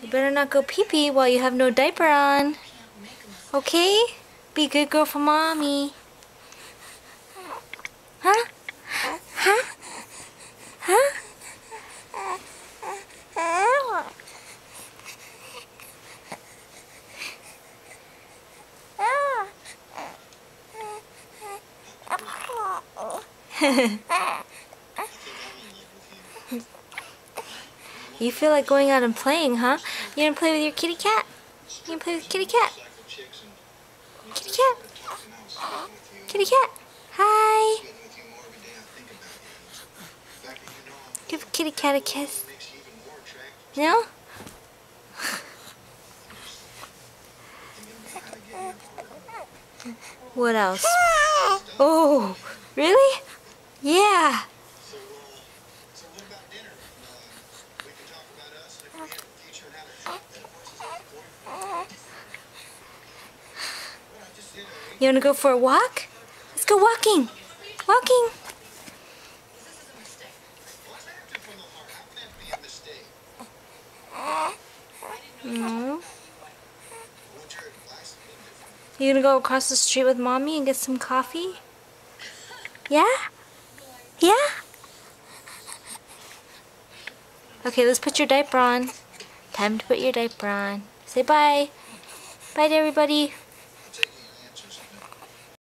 You better not go pee-pee while you have no diaper on. Okay? Be a good girl for mommy. Huh? Huh? Huh? You feel like going out and playing, huh? You gonna play with your kitty cat? You gonna play with kitty cat? Kitty cat? Kitty cat? Hi! Give kitty cat a kiss. No? What else? Oh, really? Yeah. You wanna go for a walk? Let's go walking. Walking. No. You gonna go across the street with mommy and get some coffee? Yeah? Yeah? Okay, let's put your diaper on. Time to put your diaper on. Say bye. Bye to everybody.